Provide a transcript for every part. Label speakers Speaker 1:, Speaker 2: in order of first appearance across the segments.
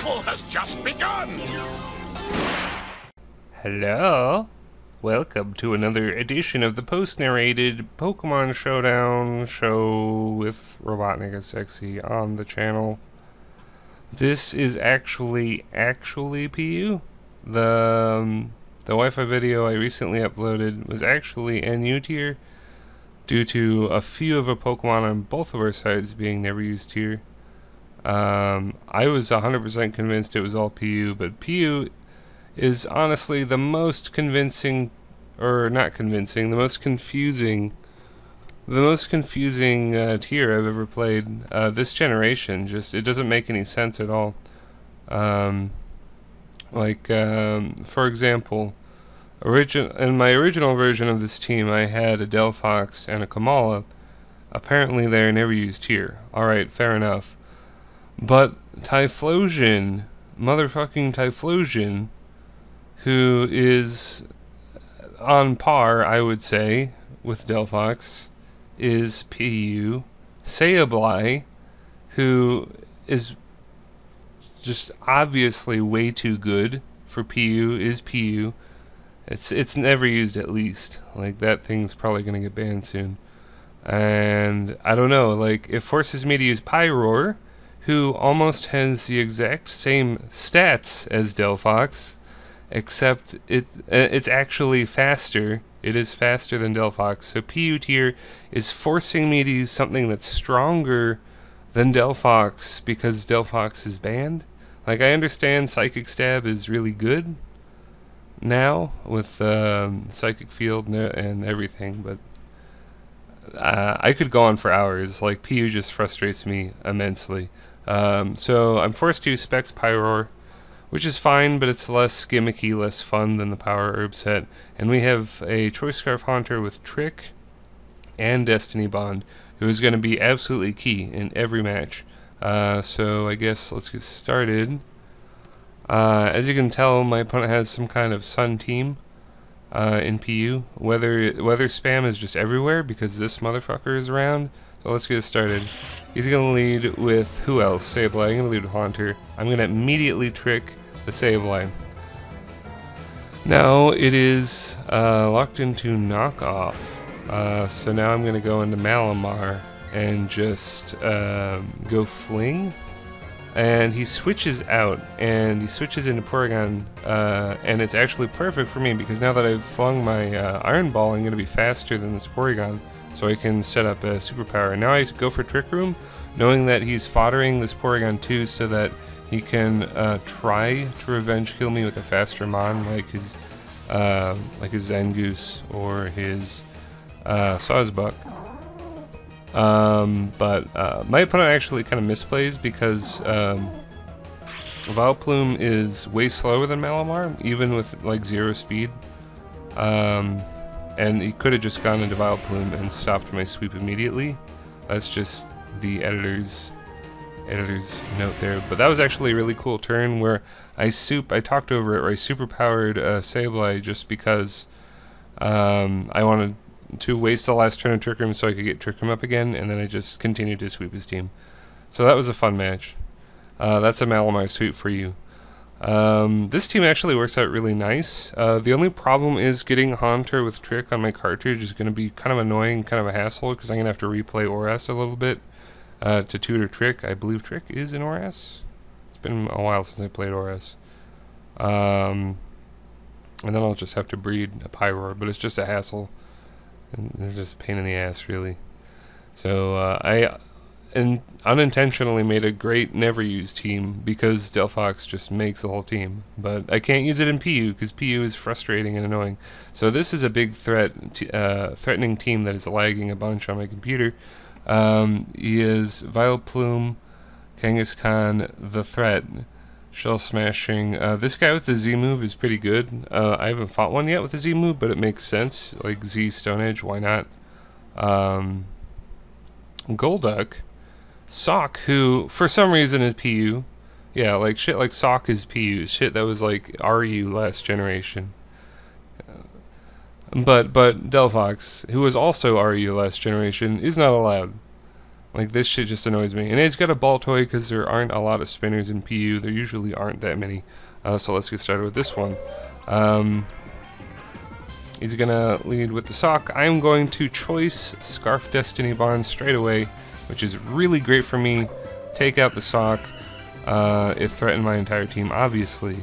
Speaker 1: battle has just begun!
Speaker 2: Hello? Welcome to another edition of the post-narrated Pokemon Showdown show with RobotnikIsSexy on the channel. This is actually PU. The Wi-Fi video I recently uploaded was actually NU tier due to a few of a Pokemon on both of our sides being never used tier. I was 100% convinced it was all PU, but PU is honestly the most convincing, or not convincing, the most confusing tier I've ever played this generation. Just, it doesn't make any sense at all. For example, in my original version of this team, I had a Delphox and a Kamala. Apparently they're never used here. Alright, fair enough. But Typhlosion, motherfucking Typhlosion, who is on par, I would say, with Delphox, is PU. Sableye, who is just obviously way too good for PU, is PU. It's never used, at least. Like, that thing's probably gonna get banned soon. And I don't know, like, it forces me to use Pyroar, who almost has the exact same stats as Delphox, except it's actually faster. It is faster than Delphox. So PU tier is forcing me to use something that's stronger than Delphox because Delphox is banned. Like, I understand Psychic Stab is really good now with Psychic Field and everything, but I could go on for hours. Like, PU just frustrates me immensely. So I'm forced to use Specs Pyroar, which is fine, but it's less gimmicky, less fun than the Power Herb set. And we have a Choice Scarf Haunter with Trick and Destiny Bond, who is going to be absolutely key in every match. So I guess let's get started. As you can tell, my opponent has some kind of Sun team in PU. Weather spam is just everywhere because this motherfucker is around. So let's get started. He's going to lead with, who else? Sableye. I'm going to lead with Haunter. I'm going to immediately trick the Sableye. Now it is locked into knockoff. So now I'm going to go into Malamar and just go Fling. And he switches out, and he switches into Porygon, and it's actually perfect for me because now that I've flung my Iron Ball, I'm going to be faster than this Porygon, so I can set up a superpower. And now I go for Trick Room, knowing that he's foddering this Porygon too, so that he can try to revenge kill me with a faster Mon, like his Zangoose or his Sawsbuck. My opponent actually kind of misplays because Vileplume is way slower than Malamar, even with like 0 speed. And he could have just gone into Vileplume and stopped my sweep immediately. That's just the editor's note there. But that was actually a really cool turn where I talked over it, where I superpowered Sableye just because I wanted to waste the last turn of Trick Room so I could get Trick Room up again, and then I just continued to sweep his team. So that was a fun match. That's a Malamar sweep for you. This team actually works out really nice. The only problem is getting Haunter with Trick on my cartridge is going to be kind of annoying, kind of a hassle, because I'm going to have to replay ORAS a little bit to tutor Trick. I believe Trick is in ORAS. It's been a while since I played ORAS. And then I'll just have to breed a Pyroar, but it's just a hassle. And it's just a pain in the ass, really. So I unintentionally made a great never used team because Delphox just makes the whole team. But I can't use it in PU because PU is frustrating and annoying. So this is a big threatening team that is lagging a bunch on my computer. He is Vileplume, Kangaskhan, the Threat, Shell Smashing. This guy with the Z move is pretty good. I haven't fought one yet with the Z move, but it makes sense. Like Z Stone Edge, why not? Golduck, Sock, who for some reason is PU. Yeah, like shit like Sock is PU. Shit that was like RU last generation. But Delphox, who was also RU last generation, is not allowed. Like, this shit just annoys me. And he's got a ball toy because there aren't a lot of spinners in PU. There usually aren't that many. So let's get started with this one. He's gonna lead with the sock. I'm going to choice Scarf Destiny Bond straight away, which is really great for me. Take out the sock. It threatened my entire team, obviously.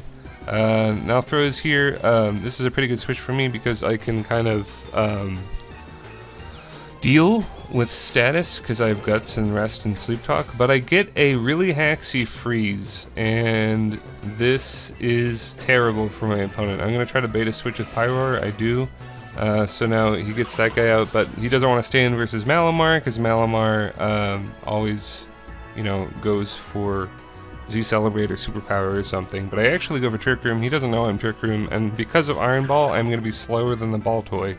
Speaker 2: Now throws here. This is a pretty good switch for me because I can kind of deal with status because I have guts and rest and sleep talk, but I get a really hacksy freeze, and this is terrible for my opponent. I'm going to try to bait a switch with Pyroar. I do. So now he gets that guy out, but he doesn't want to stay in versus Malamar because Malamar always, you know, goes for Z Celebrate or Superpower or something. But I actually go for Trick Room. He doesn't know I'm Trick Room, and because of Iron Ball, I'm going to be slower than the ball toy.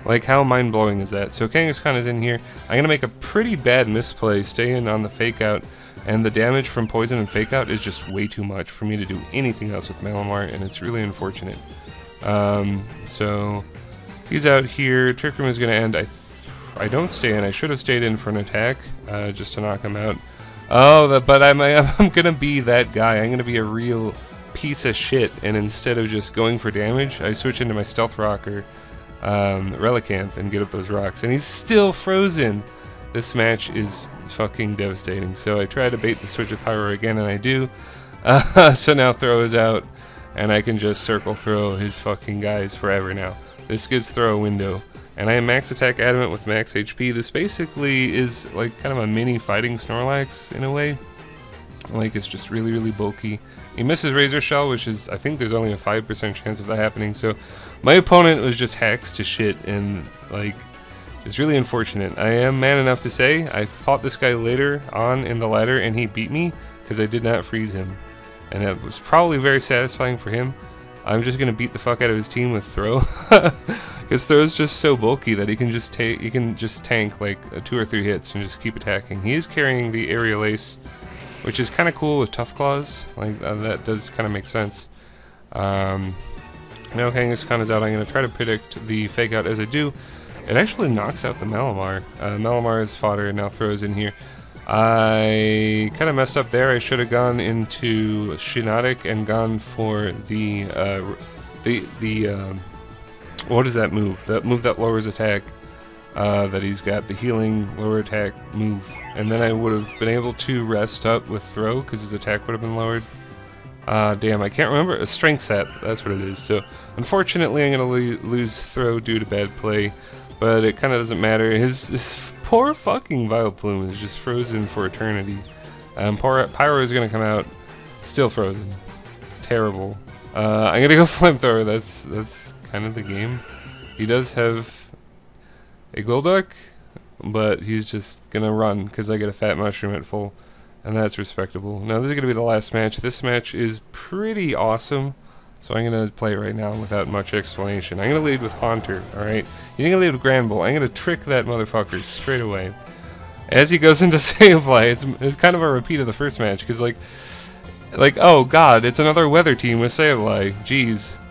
Speaker 2: Like, how mind-blowing is that? So Kangaskhan is in here. I'm going to make a pretty bad misplay, stay in on the Fake Out, and the damage from Poison and Fake Out is just way too much for me to do anything else with Malamar, and it's really unfortunate. So he's out here. Trick Room is going to end. I don't stay in. I should have stayed in for an attack, just to knock him out. Oh, but I'm going to be that guy. I'm going to be a real piece of shit, and instead of just going for damage, I switch into my Stealth Rocker, Relicanth, and get up those rocks, and he's still frozen. This match is fucking devastating. So I try to bait the switch with Pyro again, and I do. So now Throw is out, and I can just circle throw his fucking guys forever now. This gives Throw a window, and I am max attack adamant with max HP. This basically is like kind of a mini fighting Snorlax in a way. Like, it's just really, really bulky. He misses Razor Shell, which is, I think there's only a 5% chance of that happening, so my opponent was just hacks to shit, and, like, it's really unfortunate. I am man enough to say I fought this guy later on in the ladder, and he beat me, because I did not freeze him, and it was probably very satisfying for him. I'm just going to beat the fuck out of his team with Throw, because Throw's just so bulky that he can just tank, like, 2 or 3 hits and just keep attacking. He is carrying the Aerial Ace, which is kind of cool with Tough Claws. Like, that does kind of make sense. Now Kangaskhan is out. I'm going to try to predict the Fake Out. As I do, it actually knocks out the Malamar. Malamar is fodder and now Throws in here. I kind of messed up there. I should have gone into Shiinotic and gone for the what is that move? That move that lowers attack. That he's got, the healing lower attack move, and then I would have been able to rest up with Throw because his attack would have been lowered. Damn, I can't remember. A strength set, that's what it is. So unfortunately I'm going to lose Throw due to bad play, but it kind of doesn't matter. His poor fucking Vileplume is just frozen for eternity. Pyro is going to come out, still frozen. Terrible. I'm going to go Flamethrower. That's kind of the game. He does have a Golduck, but he's just gonna run because I get a Fat Mushroom at full, and that's respectable. Now this is gonna be the last match. This match is pretty awesome, so I'm gonna play it right now without much explanation. I'm gonna lead with Haunter, alright? You're gonna lead with Granbull. I'm gonna trick that motherfucker straight away. As he goes into Sableye, it's kind of a repeat of the first match, because like, oh god, it's another weather team with Sableye. Jeez.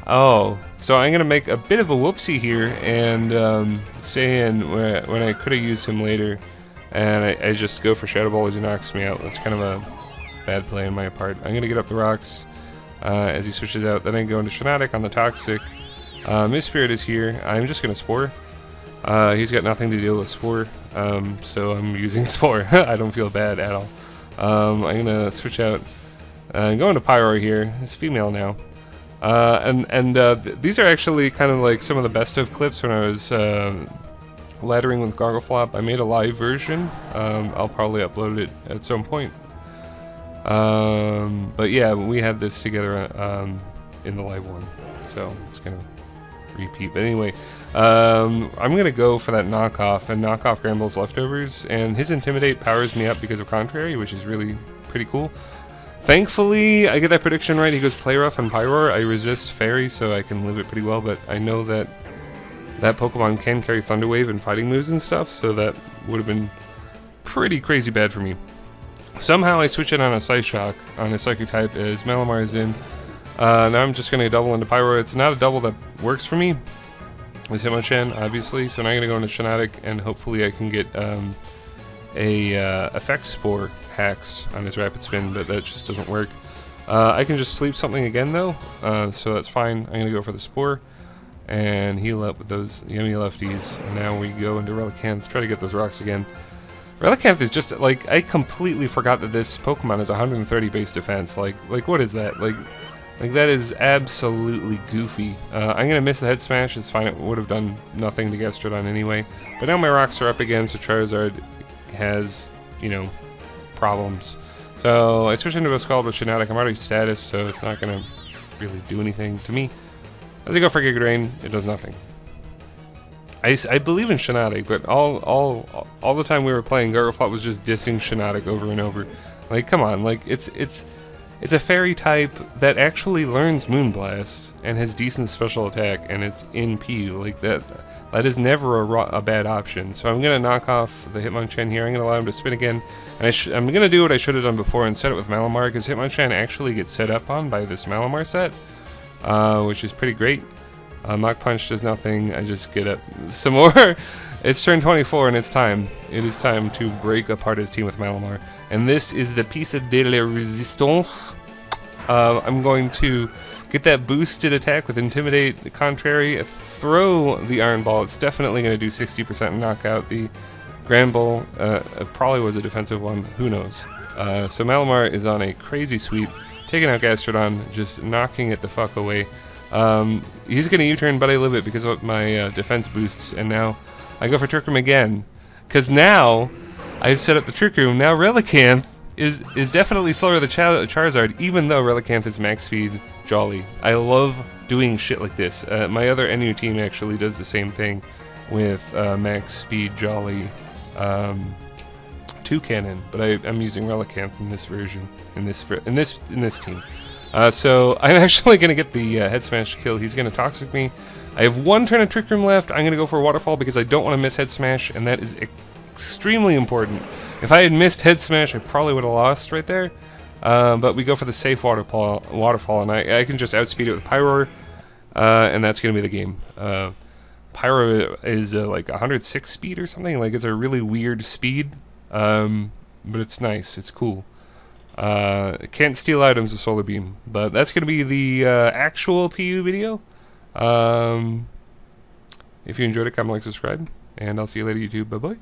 Speaker 2: Oh, so I'm going to make a bit of a whoopsie here and stay in when I could have used him later, and I just go for Shadow Ball as he knocks me out. That's kind of a bad play on my part. I'm going to get up the rocks as he switches out. Then I go into Shiinotic on the Toxic. Misspirit is here. I'm just going to Spore. He's got nothing to deal with Spore, so I'm using Spore. I don't feel bad at all. I'm going to switch out and go into Pyro here. It's female now. These are actually kind of like some of the best of clips when I was laddering with Gargleflop. I made a live version. I'll probably upload it at some point. But yeah, we had this together in the live one, so it's gonna repeat. But anyway, I'm gonna go for that knockoff and knock off Granbull's leftovers, and his Intimidate powers me up because of Contrary, which is really pretty cool. Thankfully, I get that prediction right. He goes Play Rough and Pyroar. I resist Fairy, so I can live it pretty well, but I know that that Pokemon can carry Thunder Wave and fighting moves and stuff, so that would have been pretty crazy bad for me. Somehow I switch it on a Psyshock, on a Psychic type, as Malamar is in. Now I'm just going to double into Pyroar. It's not a double that works for me. It's Hitmonchan, obviously, so now I'm going to go into Shiinotic, and hopefully I can get a effect spore hacks on his rapid spin, but that just doesn't work. I can just sleep something again though, so that's fine. I'm gonna go for the spore and heal up with those yummy lefties. And now we go into Relicanth, try to get those rocks again. Relicanth is just like, I completely forgot that this Pokemon is 130 base defense. Like what is that? Like that is absolutely goofy. I'm gonna miss the head smash. It's fine. It would have done nothing to Gastrodon anyway. But now my rocks are up again, so Charizard has, you know, problems. So I switch into a Scald with Shiinotic. I'm already status, so it's not gonna really do anything to me. As I go for Giga Drain, it does nothing. I believe in Shiinotic, but all the time we were playing, Gargaflop was just dissing Shiinotic over and over. Like, come on, like it's a fairy type that actually learns Moonblast and has decent special attack, and it's in P. Like that is never a bad option. So I'm gonna knock off the Hitmonchan here. I'm gonna allow him to spin again, and I'm gonna do what I should have done before and set it with Malamar, because Hitmonchan actually gets set up on by this Malamar set, which is pretty great. Mach Punch does nothing. I just get up some more. It's turn 24 and it's time. It is time to break apart his team with Malamar. And this is the piece de la resistance. I'm going to get that boosted attack with Intimidate, Contrary, throw the Iron Ball. It's definitely going to do 60% and knock out the Grand Bull. It probably was a defensive one. Who knows? So Malamar is on a crazy sweep, taking out Gastrodon, just knocking it the fuck away. He's going to U-turn, but I live it because of my defense boosts, and now I go for Trick Room again, because now I've set up the Trick Room. Now Relicanth is definitely slower than Charizard, even though Relicanth is max speed Jolly. I love doing shit like this. My other NU team actually does the same thing with max speed Jolly Toucannon, but I'm using Relicanth in this version, in this team. So I'm actually going to get the head smash kill. He's going to Toxic me. I have one turn of Trick Room left. I'm going to go for a Waterfall because I don't want to miss head smash, and that is extremely important. If I had missed head smash, I probably would have lost right there. But we go for the safe waterfall, and I can just outspeed it with Pyroar, and that's going to be the game. Pyro is like 106 speed or something. Like, it's a really weird speed, but it's nice. It's cool. Can't steal items with Solar Beam, but that's going to be the actual PU video. If you enjoyed it, comment, like, subscribe, and I'll see you later, YouTube. Bye-bye.